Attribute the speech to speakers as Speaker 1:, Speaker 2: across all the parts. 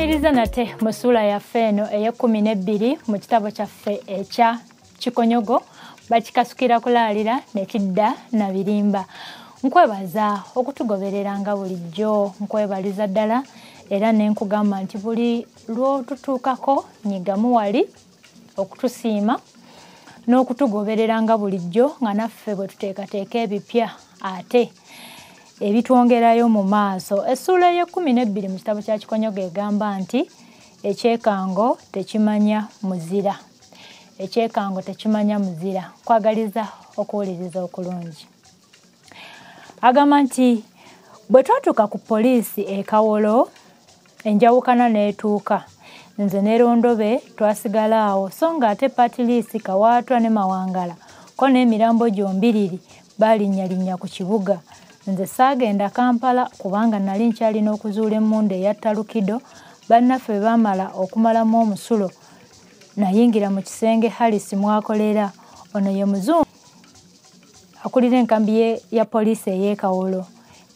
Speaker 1: Tukwaniriza nate mu ssuula yaffe eno ey'12 mu kitabo kyaffe ekya Kikonyogo bakikasukira kulaalira ne kidda na birimba. Nkwebaza okutugoberera nga bulijjo, nkwebaliza ddala era ne nkugamba nti buli lw'otutuukako nyigamu wali okutusiima n'okutugoberera nga bulijjo nga naffe bwe tuteekateeka ebipya ate ebitwongerayo mu maaso. Essuula y'12 mu kitabo kya Kikonyogo egamba nti ekyekango tekimanya muzira. Ekyekango tekimanya muzira. Kwagaliza okuwuliriza okulungi. Agamba nti bwe twatuuka ku poliisi e Kawolo enjawukana n'etuuka. Nze ne Rondobe twasigala awo so nga ate Patiliisi, Kawaatwa ne Mawangala ko n'emirambo gyombiriri baalinnyalinnya ku kibuga. Nze saagenda Kampala kubanga nali nkyalina okuzuula emmundu eyatta Lukido. Bannaffe baamala okumalamu omusulo nayingira mu kisenge Harris mwakolera. Ono ye muzungu akulira enkambi ya poliisi ey'e Kawolo.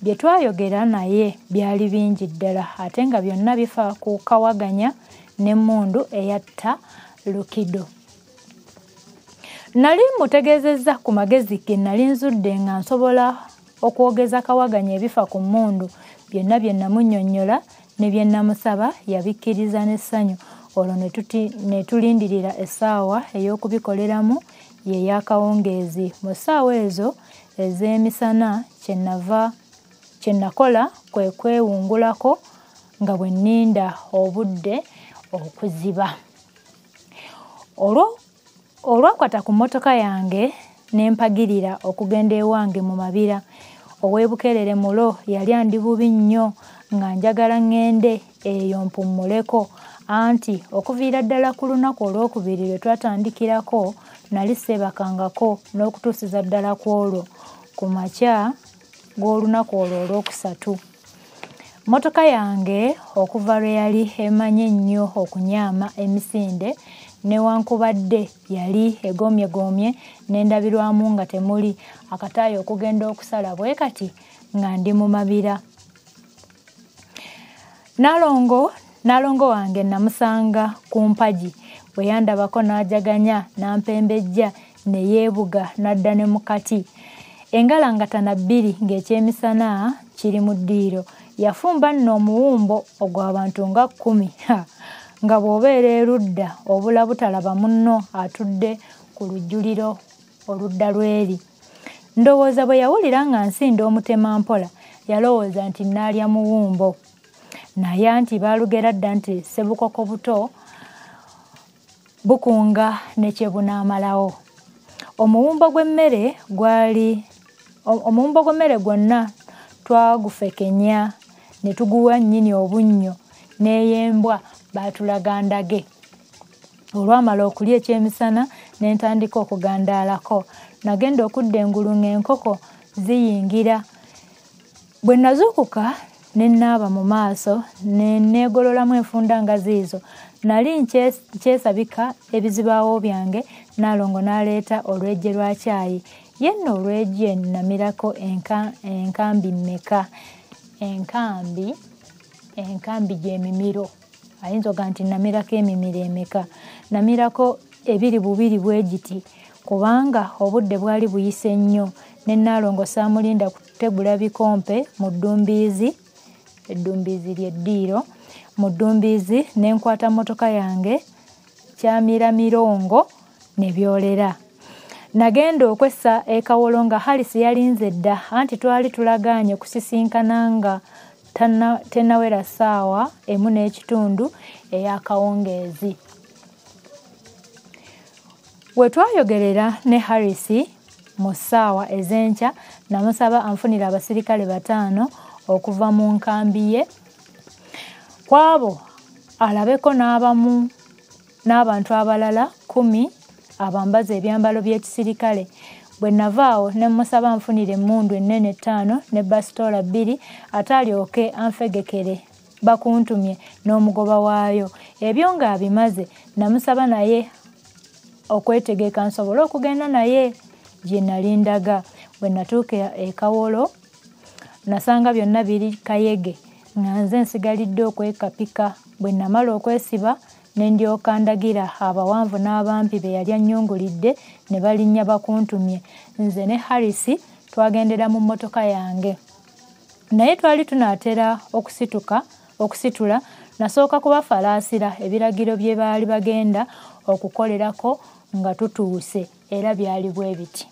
Speaker 1: Bye twayogera naye byali bingi ddala ate nga byonna bifa ku kawaganya n'emmundu eyatta Lukido. Nali mutegeezezza ku magezi ge nali nzudde nga nsobola okwogeza kawaganya ebifa ku mmundu. Byonna bye namunnyonnyola ne bye namusaba yabikkiriza n'essanyu. Olwo ne tulindirira essaawa ey'okubikoleramu ye y'akawungeezi. Mu ssaawa ezo ez'emisana kye nakola kwe kwewungulako nga bwe nninda obudde okuziba. Olwakwata ku mmotoka yange ne mpagirira okugenda ewange mu Mabira. Ow'ebukerere mulo yali andi bubi nnyo nga njagala ŋŋende eyo mpummuleko anti okuviira ddala ku lunaku olwokubiri lwe twatandikirako nali seebakangako n'okutuusiza ddala ku olwo ku makya g'olunaku olwo olwokusatu. Mmotoka yange okuva lwe yali emanye nnyo okunyaama emisinde newankubadde yali egomyegoomye n'endabirwamu nga temuli akataayi okugenda okusala bwe kati nga ndi mu Mabira. Nalongo wange namusanga ku mpagi bwe yandabako n'ajaganya n'ampembejja ne yeebuga n'adda ne mu kati. Engalangatana 2 ng'ekyemisana kiri mu ddiiro. Yafumba nno omuwumbo ogw'abantu nga 10 nga bw'obeera erudda obula butalaba munno atudde ku lujjuliro oludda lw'eri. Ndowooza bwe yawulira nga nsinda omutema mpola yalowooza nti nnaalya muwumbo. Naye anti baalugera dda nti sebukoko buto bukunga ne kye bunaamalawo. Omuwumbo gw'emmere gwonna twagufekenya ne tuguwa nnyini obunnyo n'eyembwa baatulagandage. Olwamala okulya ekyemisana ne ntandika okugandaalako. Nagenda okudda engulu ng'enkoko ziyingira. Bwe nazuukuka ne nnaaba mu maaso ne neegololamu enfunda nga ziizo. Nali nkyesabika ebizibaawo byange. Nalongo n'aleeta olwejje lwa caayi. Yenno olwejje namirako enkambi mmeka? Enkambi gy'emimiro. Ayinza oga nti namirako emimiro emeka? Namirako 2 bwe giti kubanga obudde bwali buyise nnyo. Ne Nalongo saamulinda kutegula bikompe mu ddumbiizi. Eddumbiizi ly'eddiiro. Mu ddumbiizi ne nkwata mmotoka yange kyamira mirongo ne byolera. Nagenda okwessa e Kawolo nga Harisi yalinze dda anti twali tulagaanye kusisinkana nga tennawera ssaawa 1.5 ey'akawungeezi. We twayogerera ne Harisi mu ssaawa ez'enkya namusaba anfunira abasirikale 5 okuva mu nkambi ye. Kwabo alabeko n'abantu abalala 10 abambaza ebyambalo by'ekisirikale. Bwe navaawo ne musaba anfunire emmundu ennene 5 ne basitoola 2 ate alyoke anfegekere bakuntumye n'omugoba waayo. Ebyo ng'abimaze namusaba naye okwetegeka nsobole okugenda naye gye nali ndaga. Bwe natuuka e Kawolo nasanga byonna biri kayege. nga nze nsigalidde okwekapika. Bwe namala okwesiba ne ndyoka ndagira abawanvu n'abampi be yali annyungulidde ne balinnya bakuntumye. Nze ne Harris twagendera mu mmotoka yange. Naye twali tunaatera okusitula, nasooka kubafalaasira ebiragiro bye baali bagenda okukolerako nga tutuuse, era byali bwe biti.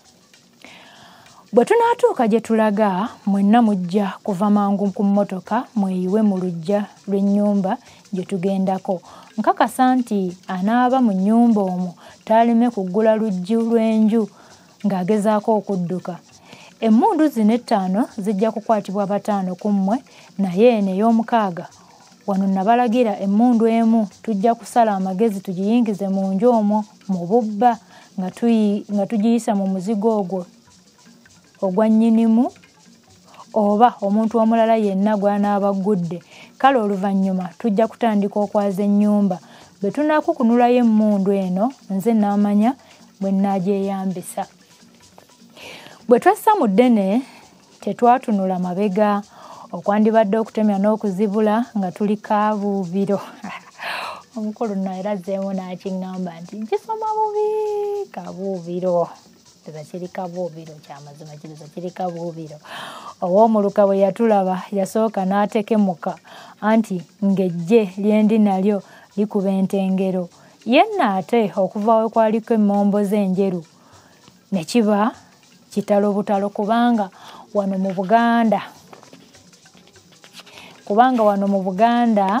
Speaker 1: Bwe tunaatuuka gye tulaga, mwenna mujja kuva mangu ku mmotoka mweyiwe mu luggya lw'ennyumba gye tugendako. Nkakasa nti anaaba mu nnyumba omwo taaleme kuggula luggi lw'enju ng'agezaako okudduka. Emmundu zino 5 zijja kukwatibwa 5 ku mmwe, naye eno ey'omukaaga wano nabalagira emmundu emu tujja kusala amagezi tugiyingize mu nju omwo mu bubba nga tugiyisa mu muzigo ogwo ogwa nnyinimu oba omuntu omulala yenna gw'anaaba aggudde. Kale oluvannyuma tujja kutandika okwaza ennyumba. Bwe tunaakukunulayo emmundu eno nze n'amanya bwe nnaagyeyambisa. Bwe twassa mu ddene tetwatunula mabega, okwandibadde okutemya n'okuzibula nga tuli kabuubiro. Omukulu nno era azzeemu n'akiŋŋamba nti nkisoma bubi kabuubiro. Kiba kiri kabuubiro, kyamazima kiriza kiri kabuubiro. Owoomuluka bwe yatulaba yasooka n'atekemuka anti ng'ejje lye ndi nalyo likuba entengero. Yenna ate okuva we kwaliko emmombo z'enjeru ne kiba kitalo butalo kubanga wano mu Buganda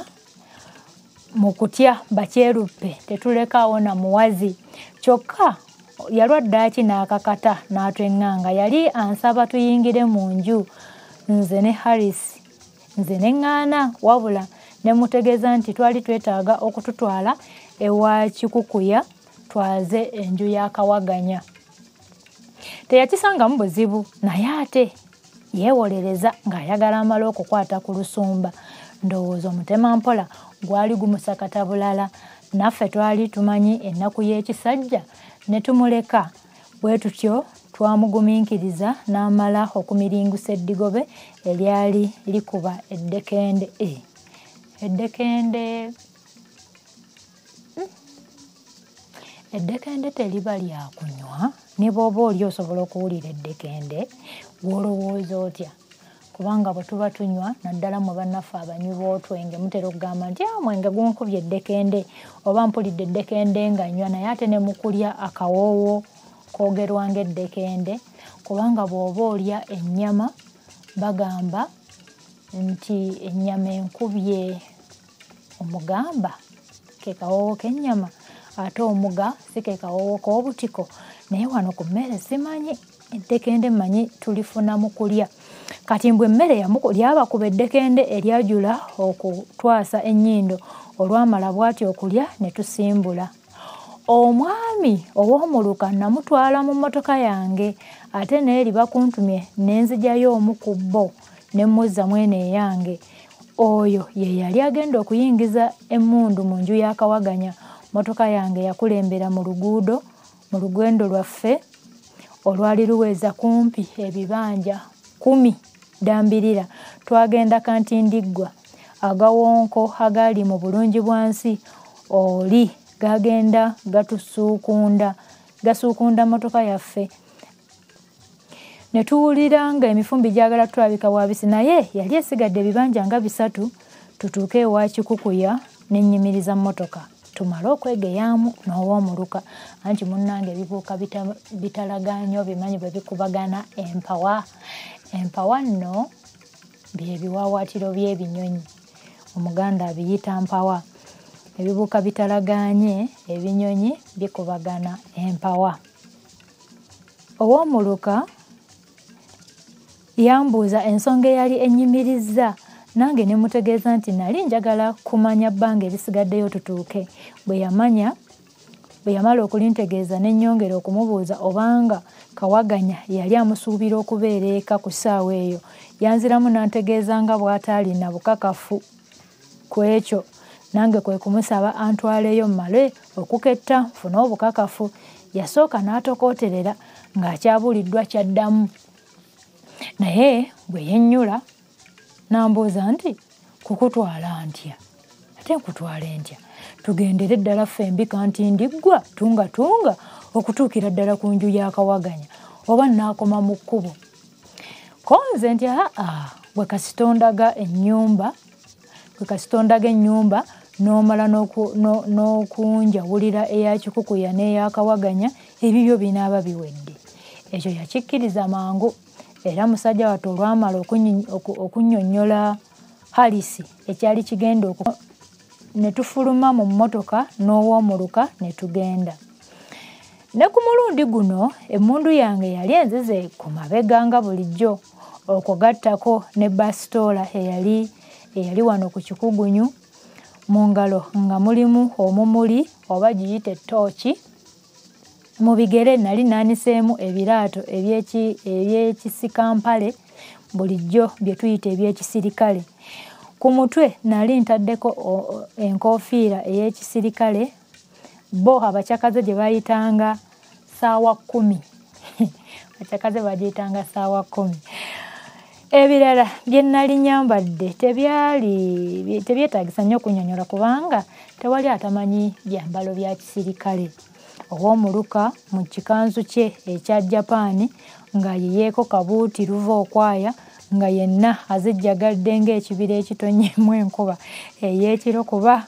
Speaker 1: mu kutya bakyeruppe tetulekaawo na muwazi. Kyokka yalwaddaaki n'akakata n'atweŋŋanga. Yali ansaba tuyingire mu nju nze ne Harris, nze ne ŋŋaana, wabula ne mutegeeza nti twali twetaaga okututwala ewa Kikukuya twaze enju ya Kawaganya. Teyakisangamu buzibu, naye ate yeewolereza ng'ayagala amala okukwata ku lusumba. Ndowooza omutema mpola gwali gumusakata bulala. Naffe twali tumanyi ennaku y'ekisajja ne tumuleka. Bwe tutyo twamugumiikiriza n'amala okumiringusa eddigobe eryali likuba eddekende. Eddekende teriba lya kunywa. Ne bw'oba oli osobola okuwulira eddekende w'olowooza otya? Kubanga bwe tuba tunywa naddala mu bannaffe abanywi b'otwenge mutera okugamba nti mwenge gunkubye eddekende oba mpulidde eddekende nga nywa, naye ate ne mu kulya akawoowo koogerwa ng'eddekende. Kubanga bw'oba olya ennyama bagamba nti ennyama enkubye omugamba ke kawoowo k'ennyama, ate omuga si ke kawoowo k'obutiko. Naye wano ku mmere simanyi, eddekende mmanyi tulifuna mu kulya. Kati mbwe emmere lyabakuba eddekende eryajula okutwasa ennyindo. Olwamala bw'ati okulya ne tusimbula. Omwami ow'omuluka namutwala mu mmotoka yange, ate n'eri bakuntumye ne nzijayo omu ku bo ne mmuzza mwene eyange. Oyo ye yali agenda okuyingiza emmundu mu nju ya Kawaganya. Mmotoka yange yakulembera mu lugendo lwaffe olwali luweza kumpi ebibanja 10 dambirira. Twagenda Kantindiggwa, agawonko agali mu bulungi bwansi oli gagenda gasuukunda mmotoka yaffe. Ne tuwulira nga emifumbi gyagala tulabika bwabisi, naye yali esigadde ebibanja nga 3 tutuuke ewa Kikukuya ne nnyimiriza mmotoka. Tumale okwegeyaamu n'ow'omuluka anti munnange ebibuuka bitalagaanyo bimanyi bwe bikubagana empawa. Empawa nno bye biwawaatiro by'ebinyonyi, Omuganda abiyita mpawa. Ebibuuka bitalagaanye ebinyonyi bikubagana empawa. Ow'omuluka yambuuza ensonga eyali ennyimirizza, nange ne mutegeeza nti nali njagala kumanya bbanga erisigaddeyo tutuuke. Bwe yamala okulintegeeza ne nnyongera okumubuuza obanga Kawaganya yali amusuubira okubeera eka ku ssaawa eyo. Yanziramu n'antegeeza nga bw'ataalina bukakafu ku ekyo. Nange kwe kumusaba antwaleyo mmale okuketta nfune obukakafu. Yasooka n'atokooterera ng'akyabuliddwa kyaddamu. Naye bwe yennyula n'ambuuza nti kukutwala ntya ate nkutwale ntya tugendere ddala fembi kanti ndiggwa tunga okutuukira ddala ku nju ya Kawaganya oba naakoma mu kkubo konze nti bwe kasitondaga ennyumba n'omala n'okunjawulira eya Kikukuya n'eya Kawaganya ebibyo binaaba biwedde ekyo yakikkiriza mangu era musajja wattu olwamala okunnyonnyola Halisi ekyali kigenda ne tufuluma mu mmotoka n'ow'omuluka ne tugenda. Ne ku mulundi guno emmundu yange yali enzize ku mabega nga bulijjo okugattako ne basitoola eyali wano ku kikugunyu mu ngalo nga mulimu omumuli oba giyite ttooki. Mu bigere nali naaniseemu ebiraato eby'ekisikampale bulijjo bye tuyita eby'ekisirikale. Ku mutwe nali ntaddeko enkoofiira ey'ekisirikale bo abakyakaze gye bayitanga ssaawa 10 abakyakaze bagiyitanga ssaawa 10. Ebirala bye nali nyambadde tebyetaagisa nnyo kunnyonnyola kubanga tewali atamanyi byambalo bya kisirikale. Ow'omuluka mu kikanzu kye ekya Japan nga yeyeeko kabuuti luva okwaya nga yenna azijjagadde ng'ekibira ekitonnyemu enkuba ey'ekiro kuba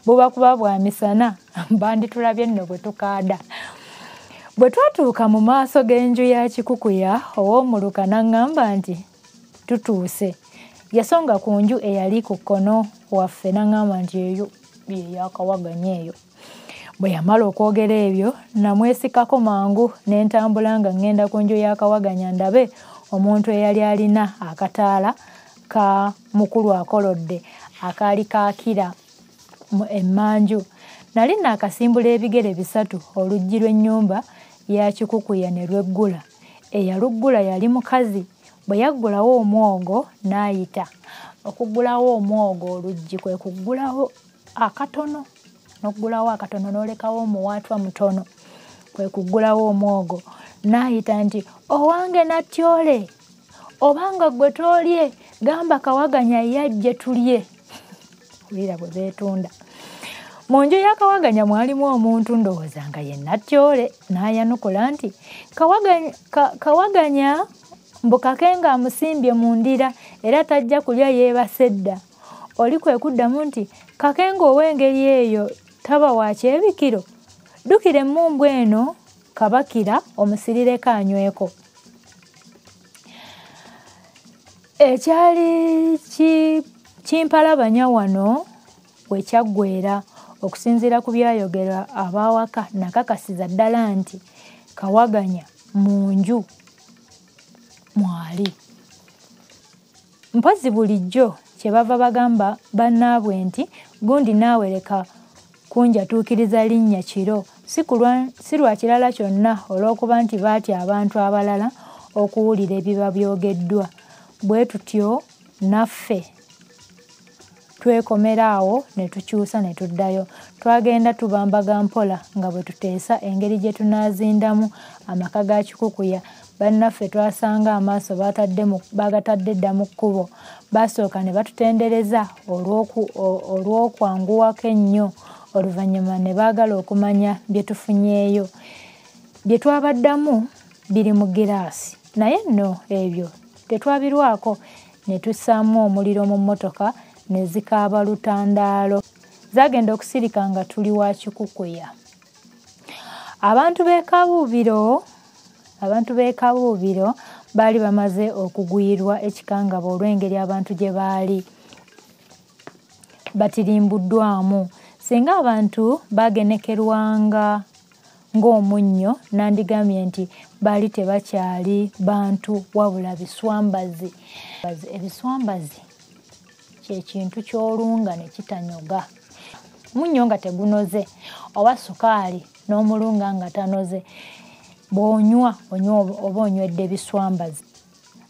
Speaker 1: buba bwa misana banditulabye nno bwe tukaada. Bwe twatuuka mu maaso g'enju ya Kikukuya ow'omuluka n'aŋŋamba nti tutuuse. Yasonga ku nju eyali ku kkono waffe n'aŋŋamba nti eyo yeya Kawaganya eyo. Bwe yamala okwogera ebyo namwesikako mangu ne ntambula nga ŋŋenda ku nju ya Kawaganya ndabe omuntu eyali alina akataala ka mukulu akolodde akaali kaakira emmanju. Nali naakasimbula ebigere bisatu oluggi lw'ennyumba ya Kikukuya ne lweggula. Eyaluggula yali mukazi. Bwe yaggulawo omwogo n'ayita. Okuggulawo omwogo oluggi kwe kuggulawo akatono n'oggulawo akatono n'olekawo omuwaatwa mutono kwe kuggulawo omwogo n'ayita nti owange Natyole obanga gwe toolye gamba Kawaganya yajje tulye. Wira bwe beetunda. Mu nju ya Kawaganya mwalimu omuntu ndowooza nga ye Natyole n'ayanukula nti Kawaganya mbukake nga amusimbye mu ndira era tajja kulya yeebase dda. Oli kwe kuddamu nti kakenga ow'engeri eyo taba wa kyebikiro ddukira emmumbwa eno kabakira omusirireko anyweko. Ekyali kimpalabanya wano bwe kyaggweera okusinziira ku byayogerwa abawaka nakakasiza ddala nti Kawaganya mu nju mwali. Mpozi bulijjo kye bava bagamba bannaabwe nti gundi naawe leka kunjatuukiriza linnya kiro si lwa kirala kyonna olw'okuba nti baatya abantu abalala okuwulira ebiba byogeddwa. Bwe tutyo naffe twekomera awo ne tukyusa ne tuddayo. Twagenda tubambaga mpola nga bwe tuteesa engeri gye tunaazindamu amaka ga Kikukuya. Bannaffe twasanga amaaso bagatadde dda mu kkubo. Basooka ne batutendereza olw'okwanguwako ennyo. Oluvannyuma ne baagala okumanya bye tufunyeeyo. Bye twabaddamu biri mu giraasi naye nno ebyo tetwabirwako. Ne tussaamu omuliro mu mmotoka ne zikaaba lutandaalo. Zaagenda okusirika nga tuli wa Kikukuya. Abantu b'e Kabuubiro baali bamaze okugwirwa ekikangaba olw'engeri abantu gye baali batirimbuddwamu. Singa abantu bagenekerwanga ng'omunnyo nandigambye nti baali tebakyali bantu wabula biswambazi. Ebiswambazi kye kintu ky'olunga ne kitanyoga. Munnyo nga tegunoze oba sukaali n'omulunga nga tanoze bw'onywa oba onywedde biswambazi.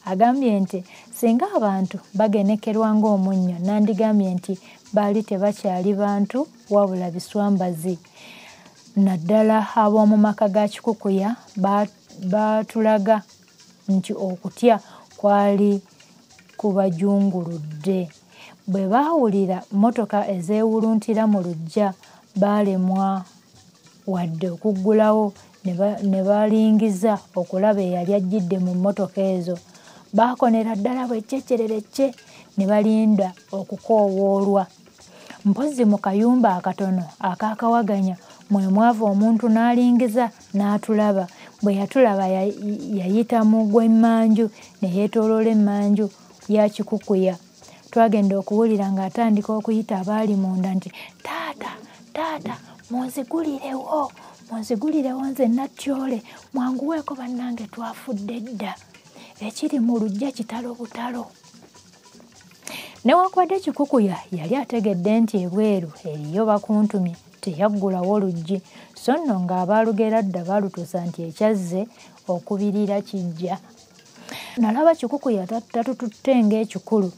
Speaker 1: Agambye nti singa abantu bagenekerwa ng'omunnyo nandigambye nti baali tebakyali bantu wabula biswambazi. Naddala ab'omu maka ga Kikukuya baatulaga nti okutya kwali kubajunguludde. bwe baawulira mmotoka ezeewuluntira mu luggya baalemwa wadde okuggulawo ne balingiza okulaba eyali ajjidde mu mmotoka ezo. Baakonera ddala bw'eccekyererecce ne balinda okukoowoolwa. Mpozzi mu kayumba akatono akaakawaganya mwe mwava omuntu n'alingiza n'atulaba. Bwe yatulaba yayita mu gw'emmanju ne yeetooloola emmanju ya Kikukuya. Twagenda okuwulira ng'atandika okuyita abaali munda nti, taata munzigulirewo nze Natyole, mwanguweeko bannange twafudde dda, ekiri mu luggya kitalo butalo. Newankubadde Kikukuya yali ategedde nti ebweru eriyo bakuntumye, teyaggulawo oluggi, so nno ng'abaalugera dda baalutuusa nti ekyazze okubirira kijja. Nalaba Kikukuya tatututte ng'ekikulu,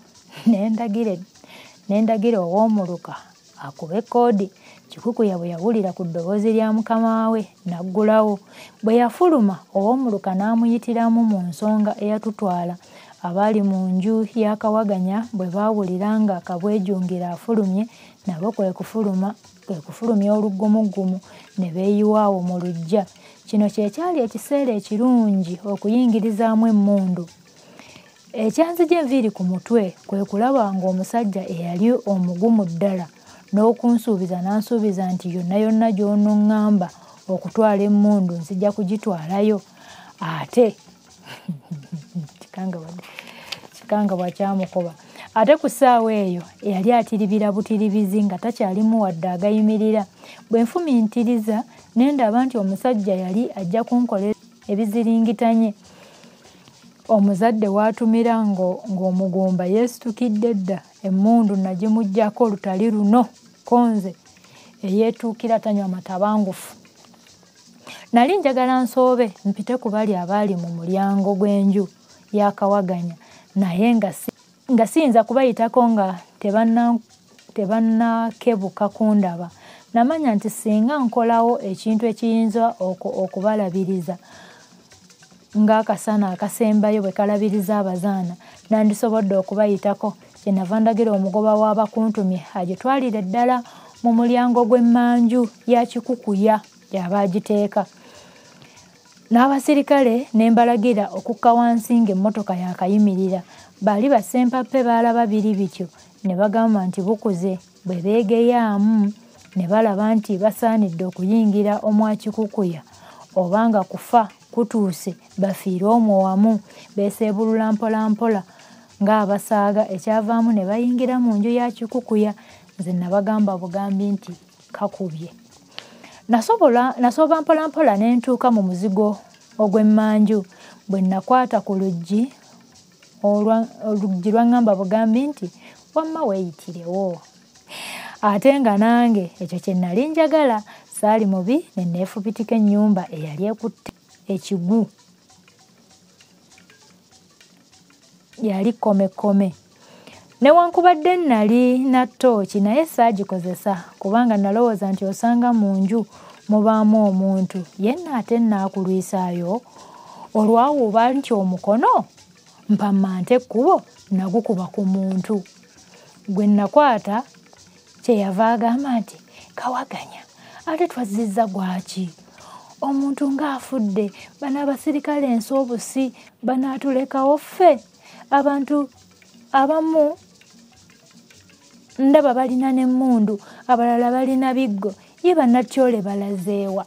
Speaker 1: nendagira ow'omuluka akube koodi. Kikukuya bwe yawulira ku ddoboozi lya mukama we n'aggulawo. Bwe yafuluma ow'omuluka n'amuyitiramu mu nsonga eyatutwala. Abaali mu nju y'akawaganya bwe baawulira nga Kabwejungira afulumye, nabo kwe kufulumya oluggumugumu ne beeyiwa awo mu luggya. Kino kye kyali ekiseera ekirungi okuyingirizaamu emmundu. Ekyanzigya enviiri ku mutwe kwe kulaba ng'omusajja eyali omugumu ddala n'okunsuubiza n'ansuubiza nti yonna gy'onoŋŋamba okutwala emmundu nzija kugitwalayo. Ate kikangabwa kyamukoba. Ate ku ssaawa eyo yali atiribira butiribizi nga takyalimu wadde agayimirira. Bwe nfumiitiriza ne ndaba nti omusajja yali ajja kunkolera ebiziringitanye. Omuzadde w'atumira ng'omugumba yeesitukidde dda, emmundu nagimuggyako lutali luno konze eyeetuukira tanywa matabangufu. Nali njagala nsoobe mpite ku bali abaali mu mulyango gw'enju y'akawaganya, naye nga siyinza kubayitako nga tebannakebuka kundaba. Namanya nti singa nkolawo ekintu ekiyinza okubalabiriza ng'akasana akasembayo bwe kalabiriza abazaana, nandisobodde okubayitako. Kyenava ndagira omugoba w'abakuntumye agitwalire ddala mu mulyango gw'emmanju ya Kikukuya gy'aba agiteeka. N'abasirikale ne mbalagira okukka wansi ng'emmotoka yaakayimirira. Baali bassempappe baalaba biri bityo ne bagamba nti bukuze. Bwe beegeyaamu ne balaba nti basaanidde okuyingira omwa Kikukuya, obanga kufa kutuuse bafiire omwo wamu, beeseebulula mpolampola ng'abasaaga. Ekyavaamu ne bayingira mu nju ya Kikukuya. Nze nabagamba bugambi nti kakubye. Nasooba mpolampola ne ntuuka mu muzigo ogw'emmanju. Bwe nakwata ku luggi, oluggi lwaŋŋamba bugambi nti wamma weeyitirewo. Ate nga nange ekyo kye nali njagala, saali mubi ne neefubitika ennyumba eyali ekutte ekigu. Yali kkomekome. Newankubadde nali na ttooki naye saagikozesa kubanga nalowooza nti osanga mu nju mubaamu omuntu, yenna ate naakulwisaayo. Olwawuuba nti omukono mpammante ekkubo nagukuba ku muntu. Gwe nakwata kyeyava agamba nti, Kawaganya, ate twazizza gwaki? Omuntu ng'afudde, bano abasirikale ensoobusi banaatulekawo ffe. Abantu abamu ndaba balina n'emmundu, abalala balina biggo, ye Bannatyole balazeewa.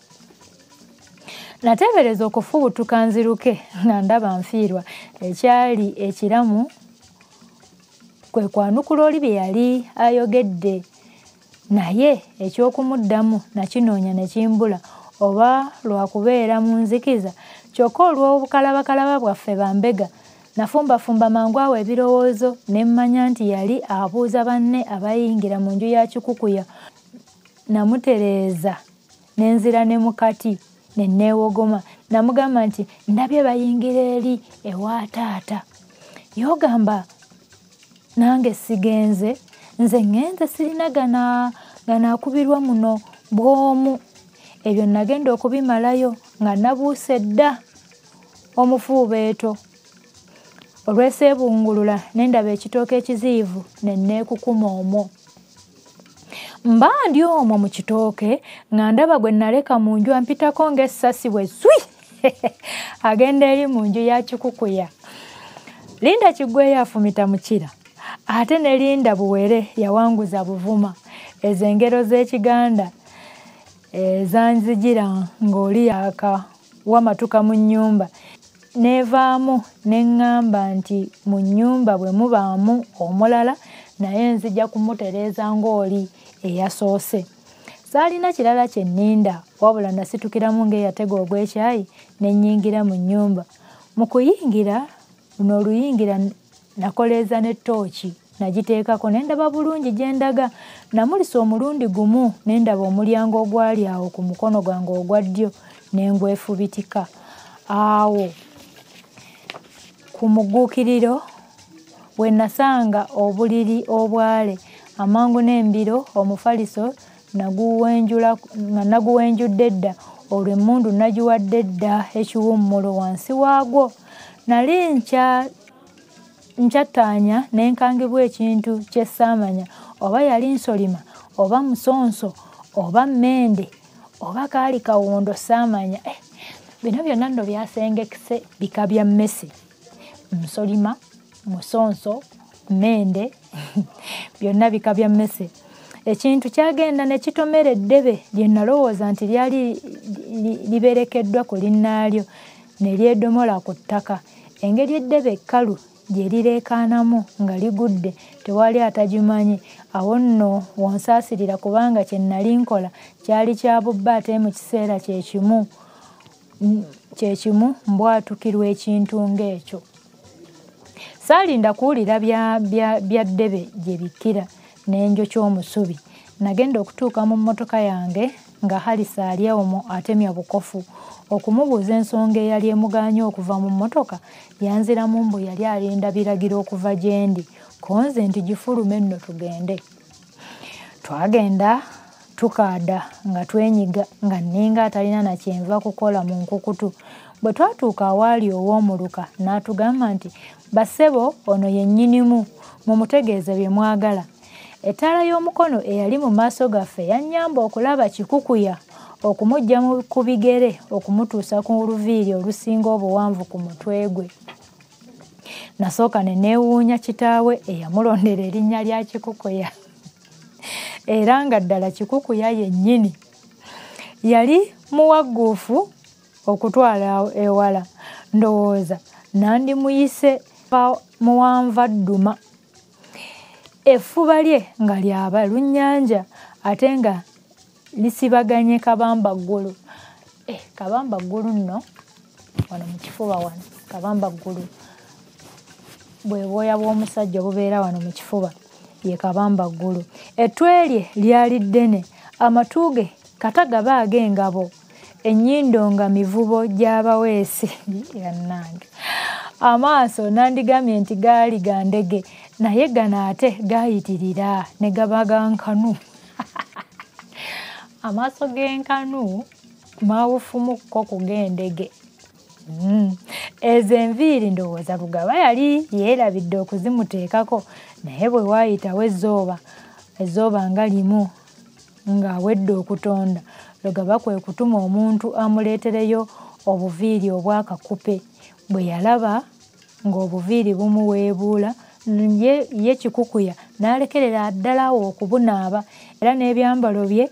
Speaker 1: Nateebereza okufubutuka nziruke nga ndaba nfiirwa. Ekyali ekiramu kwe kwanukula oli bye yali ayogedde, naye ekyokumuddamu nakinoonya ne kimbula, oba lwakubeera mu nzikiza. Kyokka olw'obukalabakalaba bwaffe bambega, nafumbafumba mangu awo ebirowoozo ne mmanya nti yali abuuza banne abayingira mu nju ya Kikukuya. Namutereeza ne nzira ne mukati ne neewogoma. Namugamba nti ndabye bayingira eri ewa taata. Yogamba nange sigenze, nze ngenze sirina ganaakubirwa muno bw'omu. Ebyo nagenda okubimalayo nga nabuuse dda omufuubeeto. olw'eseebungulula ne ndaba ekitooke ekiziivu ne neekukuma omwo. Mba ndi omwo mu kitooke nga ndaba gwe naleka mu nju ampitako ng'essasi bwe zwi agenda eri mu nju ya Kikukuya. Linda Kigweya afumita mukira ate ne Linda Buwere yawanguza Buvuma. Ezo engero z'Ekiganda zanzigira ng'oli yaka wamatuka mu nnyumba. Neevaamu ne ŋŋamba nti mu nnyumba bwe mubaamu omulala naye nzija kumutereeza ng'oli eyasoose. Saalina kirala kye nninda wabula nasitukiramu ng'eyatega ogw'ekyayi ne nnyingira mu nnyumba. Mu kuyingira luno oluyingira nakoleeza ne ttooki nagiteekako ne ndaba bulungi gye ndaga. Namulisa omulundi gumu ne ndaba omulyango ogwali awo ku mukono gwange ogwa ddyo ne ngwefubitika. Awo ku mugguukiriro we nasanga obuliri obwale amangu n'embiro omufaliso nga naguwenjudde dda olwo emmundu nagiwadde dda ekiwummulo wansi waagwo. Nali nkyataanya ne nkangibwa ekintu kye ssaamanya oba yali nsolima oba musonso oba mmende oba kaali kawondo ssaamanya. Bino byonna nno byasengekese bika bya mmese. Nsolima, musonso, mmende byonna bika bya mmese. Ekintu kyagenda ne kitomera eddebe lye nalowooza nti lyali liberekeddwa ku linnaalyo ne lyedomola ku ttaka. Engeri eddebe ekkalu gye lireekaanamu nga ligudde tewali atagimanyi. Awo nno wonsaasirira kubanga kye nali nkola kyali kya bubba ate mu kiseera kyekimu mbwatukirwa ekintu ng'ekyo. Saalinda kuwulira bya ddebe gye bikkira n'enjokya omusubi. Nagenda okutuuka mu mmotoka yange nga Halisa ali omwo atemya bukofu. Okumubuuza ensonga eyali emugaanye okuva mu mmotoka yanziramu mbu yali alinda biragiro okuva gye ndi. Konze nti gifulume nno tugende. Twagenda tukaada nga twenyiga nga nninga atalina na kyenva kukola mu nkukutu. Bwe twatuuka awaali ow'omuluka n'atugamba nti bassebo ono yennyinimu mumutegeeze bye mwagala. Ettaala y'omukono eyali mu maaso gaffe yannyamba okulaba Kikukuya okumuggya ku bigere okumutuusa ku luviiri olusinga obuwanvu ku mutwe gwe. Nasooka ne neewuunya kitaawe eyamulondera erinnya lya Kikukuya era nga ddala Kikukuya yennyini. Yali muwagguufu okutwala ewala. Ndowooza nandimuyise muwanvadduma. Effuba lye nga lyaba lunnyanja ate nga lisibaganye kabambaggulu. Kabambaggulu nno wano mu kifuba wano. Kabambaggulu bwe bwoya bw'omusajja obubeera wano mu kifuba ye kabambaggulu. Ettwe lye lyali ddene, amatu ge kata gaba ag'engabo, ennyindo nga mivubo gy'abaweesi yannange. Amaaso nandigambye nti gaali ga ndege naye gano ate gayitirira ne gaba ga nkanu. Amaaso g'enkanu maawufumukko ku g'endege. Ezo enviiri ndowooza Lugaba yali yeerabidde okuzimuteekako naye bwe waayitawo ezzooba nga limu ng'awedde okutonda, Lugaba kwe kutuma omuntu amuleetereyo obuviiri obwakakupe. Bwe yalaba ng'obuviiri bumuweebuula ye Kikukuya n'alekerera ddala awo okubunaaba era n'ebyambalo bye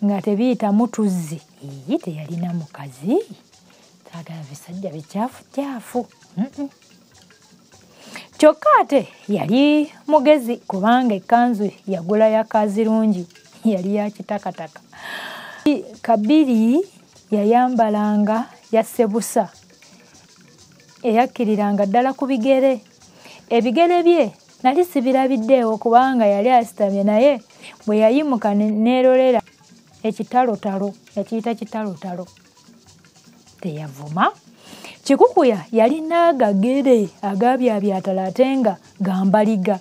Speaker 1: nga tebiyitamu tuzzi. Teyalina mukazi. Saagala bisajja bicaafu. Kyokka ate yali mugezi kubanga ekkanzu yagula ya Kazirungi yali ya kitakataka. Kabiri yayambalanga ya Ssebusa eyakkiriranga ddala ku bigere. Ebigere bye nali sibirabiddeewo kubanga yali asitamye naye bwe yayimuka neerolera ekitalotalo ekiyita kitalotalo teyavuma. Kikukuya yalina agagere agabyabyatala ate nga gambaliga.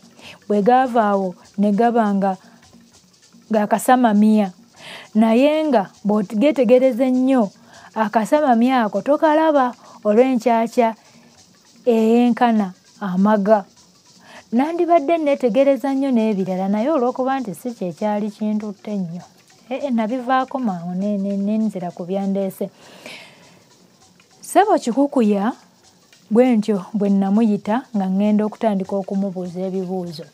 Speaker 1: Bwe gaava awo ne gabanga gakasamamya naye nga bw'ogetegereza ennyo akasamamya ako tokalaba olw'enkyakya eyenkana amaga. Nandibadde netegereza nnyo n'ebirala naye olw'okuba nti si kyekyali kintutte nnyo. Nabivaako mangu nenzira ku byandeese. Ssebo Kikukuya bwe ntyo bwe namuyita nga ngenda okutandika okumubuuza ebibuuzo.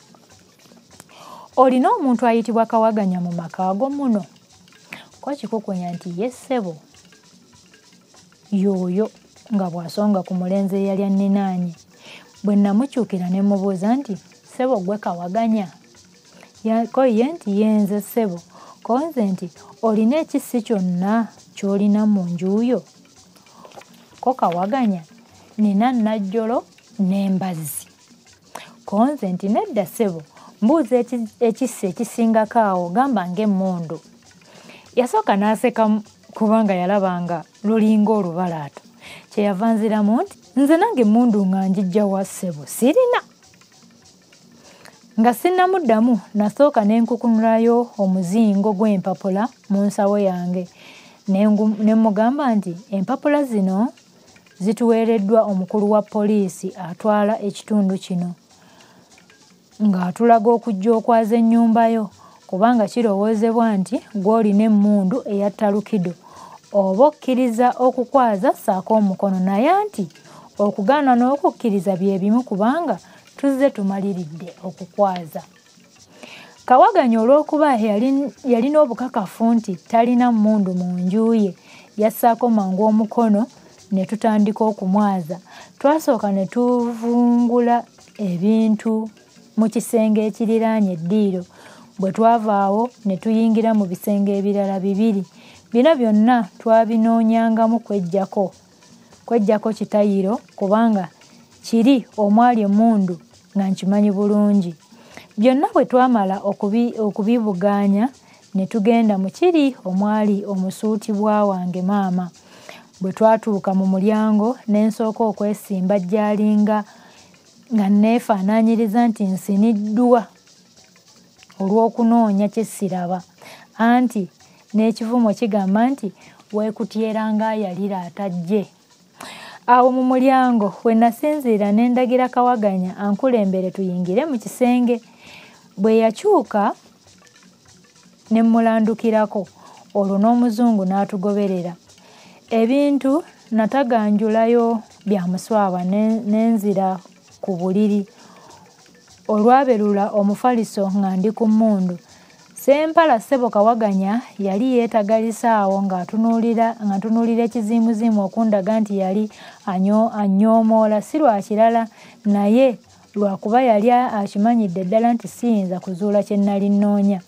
Speaker 1: Olina omuntu ayitibwa Kawaganya mu maka go muno? Ko Kikukuya nti ye ssebo. Yooyo nga bw'asonga ku mulenzi eyali anninaanye. Bwe namukyukira ne mubuuza nti ssebo gwe Kawaganya? Ko ye nti yenze ssebo. Ko nze nti olina ekissi kyonna ky'olina mu nju yo? Ko Kawaganya nina Najjolo n'embazzi. Ko nze nti nedda ssebo, mbuuza ekissi ekisingako awo, gamba ng'emmundu. Yasooka n'aseka kubanga yalabanga lulinga olubalaato. Kyeyava nziramu nti nze nange emmundu nga njijja wa ssebo sirina. Nga sinnamuddamu nasooka n'enkukunulayo omuzingo gw'empapula mu nsawo yange. Ne mugamba nti empapula zino zituweereddwa omukulu wa poliisi atwala ekitundu kino, ng'atulaga okujja okwaza ennyumba yo kubanga kirowoozebwa nti gw'olina emmundu eyatta Lukido oba okkiriza okukwaza ssaako omukono, naye nti okugaana n'okukkiriza bye bimu kubanga tuzze tumaliridde okukwaza. Kawaganya olw'okuba yalina obukakafu nti talina mmundu mu nju ye, yassaako mangu omukono ne tutandika okumwaza. Twasooka ne tuvungula ebintu mu kisenge ekiriraanye eddiiro. Bwe twavaawo ne tuyingira mu bisenge ebirala bibiri. Bino byonna twabinoonyangamu kweggyako kitayiro kubanga kiri omwali emmundu nga nkimanyi bulungi. Byonna bwe twamala okubibugaanya ne tugenda mu kiri omwali omusuutibwa wange maama. Bwe twatuuka mu mulyango ne nsooka okwesimba jjalinga nga neefaanaanyiriza nti nsiniddwa olw'okunoonya kye siraba, anti n'ekivumo kigamba nti weekutyera ng'ayalira atajje. Awo mu mulyango we nasinziira ne ndagira Kawaganya ankulembere tuyingire mu kisenge. Bwe yakyuka ne mulandukirako, olwo n'omuzungu n'atugoberera. Ebintu nataganjulayo bya muswaba n'enzira ku buliri. Olwaberula omufaliso nga ndi ku mmundu. Sempala ssebo Kawaganya yali yeetagalisa awo ng'atunuulira ekizimuzimu okundaga nti yali anyoomoola si lwa kirala naye lwakuba yali akimanyidde ddala nti siyinza kuzuula kye nnali nnoonya.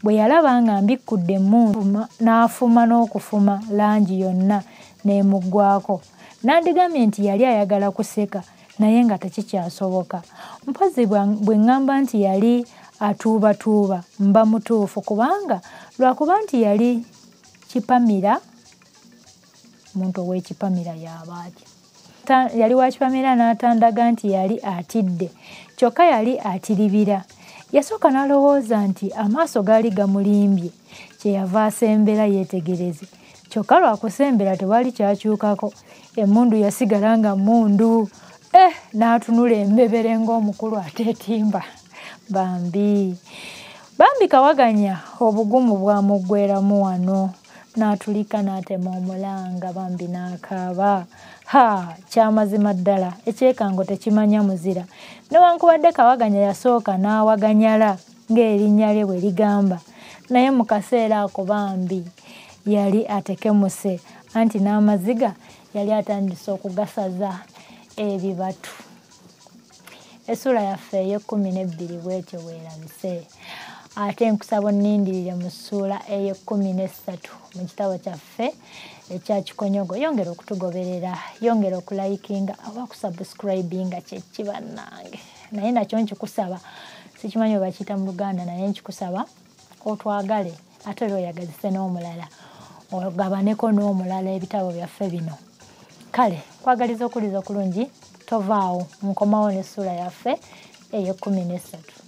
Speaker 1: Bwe yalaba nga mbikkudde emmundu n'afuma n'okufuma langi yonna n'emuggwaako. Nandigambye nti yali ayagala kuseka naye nga tekikyasoboka. Mpozzi bwe ŋŋamba nti yali atuubatuuba mba mutuufu kubanga lwakuba nti yali Kipamira, omuntu ow'Ekipamira y'aba atya. Yali wa Kipamira n'atandaga nti yali atidde, kyokka yali atiribira. Yasooka n'alowooza nti amaaso gaali gamulimbye, kyeyava asembera yeetegereze. Kyokka lwakusembera tewali kyakyukako, emmundu yasigala nga mmundu. N'atunula embebere ng'omukulu ateetimba. Bambi Kawaganya obugumu bwamuggweeramu wano, n'atulika n'atema omulanga, bambi n'akaaba. Kyamazima ddala ekyekango tekimanya muzira. Newankubadde Kawaganya yasooka n'awaganyala ng'erinnya lye bwe ligamba, naye mu kaseera ako bambi yali atekemuse, anti n'amaziga yali atandise okugasaza ebibatu. Essula yaffe ey'e12 bw'etyo weerabise. Ate nkusaba onnindirire mu ssuula ey'e13 mu kitabo kyaffe ekya Kikonyogo. Yongera okutugoberera, yongera okulayikinga oba okusubscribinga kyeki bannange. Naye nakyo nkikusaba, sikimanyi oba kiyita mu Luganda, naye nkikusaba otwagale ate era oyagazise n'omulala, ogabaneko n'omulala ebitabo byaffe bino. Kale kwagaliza okuliza okulungi, tovaawo, nkomawo n'essula yaffe ey'e13.